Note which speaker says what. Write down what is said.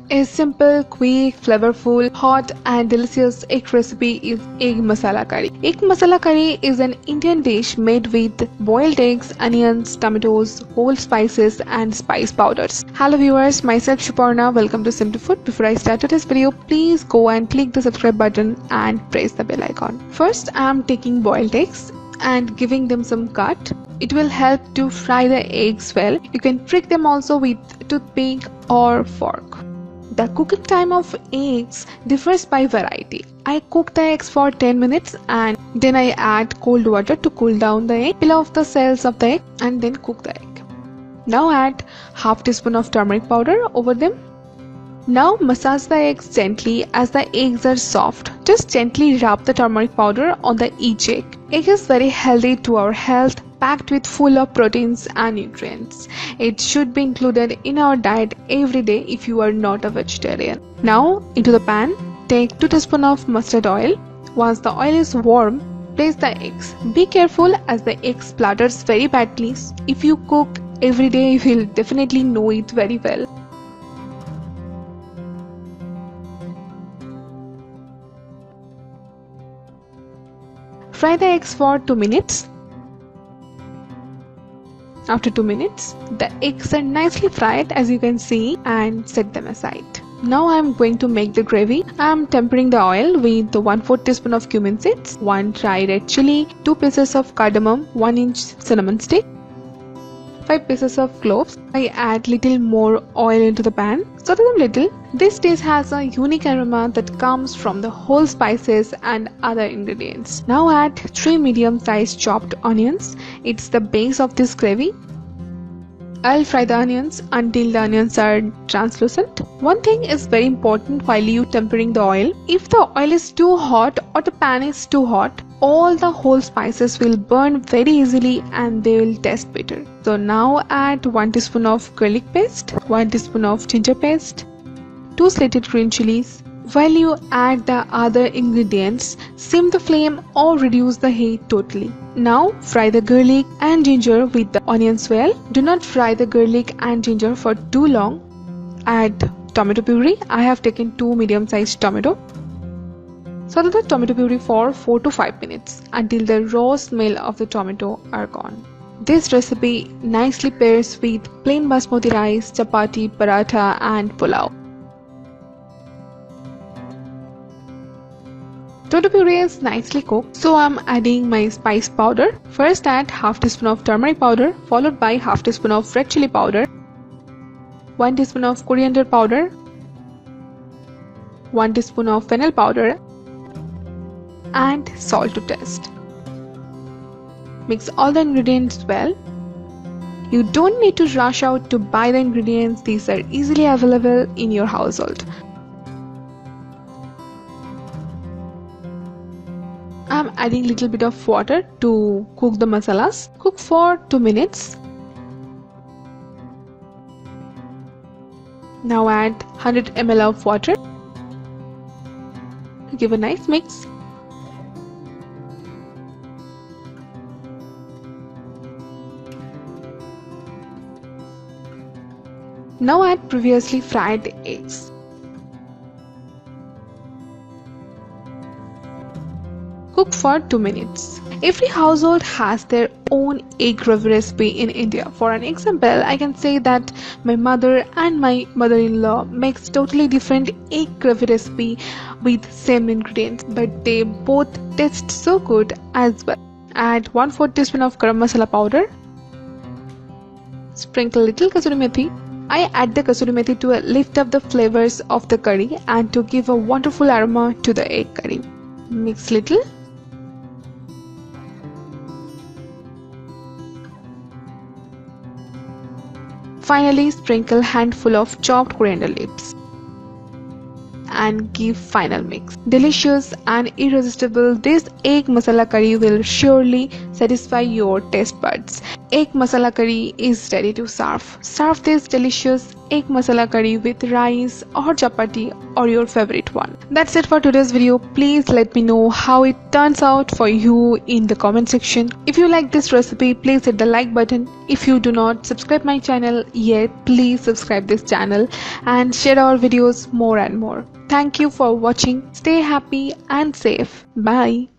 Speaker 1: A simple, quick, flavorful, hot and delicious egg recipe is Egg Masala Curry. Egg Masala Curry is an Indian dish made with boiled eggs, onions, tomatoes, whole spices and spice powders. Hello viewers, myself Shuparna. Welcome to Simple Food. Before I start today's video, please go and click the subscribe button and press the bell icon. First, I am taking boiled eggs and giving them some cut. It will help to fry the eggs well. You can prick them also with toothpick or fork. The cooking time of eggs differs by variety. I cook the eggs for 10 minutes and then I add cold water to cool down the egg, peel off the cells of the egg and then cook the egg. Now add half teaspoon of turmeric powder over them. Now massage the eggs gently as the eggs are soft. Just gently rub the turmeric powder on the each egg. Egg is very healthy to our health, packed with full of proteins and nutrients. It should be included in our diet every day if you are not a vegetarian. Now into the pan, take 2 teaspoons of mustard oil. Once the oil is warm, place the eggs. Be careful as the egg splatters very badly. If you cook every day, you will definitely know it very well. Fry the eggs for 2 minutes. After 2 minutes, the eggs are nicely fried as you can see, and set them aside. Now I am going to make the gravy. I am tempering the oil with 1/4 teaspoon of cumin seeds, 1 dry red chilli, 2 pieces of cardamom, 1 inch cinnamon stick, 5 pieces of cloves. I add little more oil into the pan. Saute them little. This dish has a unique aroma that comes from the whole spices and other ingredients. Now add 3 medium-sized chopped onions. It's the base of this gravy. I'll fry the onions until the onions are translucent. One thing is very important while you tempering the oil. If the oil is too hot or the pan is too hot, all the whole spices will burn very easily and they will taste bitter. So now add 1 teaspoon of garlic paste, 1 teaspoon of ginger paste, 2 slated green chilies. While you add the other ingredients, sim the flame or reduce the heat totally. Now fry the garlic and ginger with the onions well. Do not fry the garlic and ginger for too long. Add tomato puree. I have taken 2 medium-sized tomato. Saute the tomato puree for 4 to 5 minutes until the raw smell of the tomato are gone. This recipe nicely pairs with plain basmati rice, chapati, paratha and pulao. Tomato puree is nicely cooked, so I am adding my spice powder. First add half teaspoon of turmeric powder, followed by half teaspoon of red chilli powder, 1 teaspoon of coriander powder, 1 teaspoon of fennel powder and salt to taste. Mix all the ingredients well. You don't need to rush out to buy the ingredients. These are easily available in your household. I'm adding little bit of water to cook the masalas. Cook for 2 minutes. Now add 100 ml of water. Give a nice mix. Now add previously fried eggs. Cook for 2 minutes. Every household has their own egg gravy recipe in India. For an example, I can say that my mother and my mother-in-law makes totally different egg gravy recipe with same ingredients, but they both taste so good as well. Add 1/4 teaspoon of Garam Masala powder. Sprinkle little Kasuri Methi. I add the Kasuri Methi to lift up the flavors of the curry and to give a wonderful aroma to the egg curry. Mix little. Finally, sprinkle handful of chopped coriander leaves and give final mix. Delicious and irresistible, this egg masala curry will surely satisfy your taste buds. egg masala curry is ready to serve. Serve this delicious egg masala curry with rice or chapati or your favorite one. That's it for today's video. Please let me know how it turns out for you in the comment section. If you like this recipe, please hit the like button. If you do not subscribe my channel yet, please subscribe this channel and share our videos more and more. Thank you for watching. Stay happy and safe. Bye.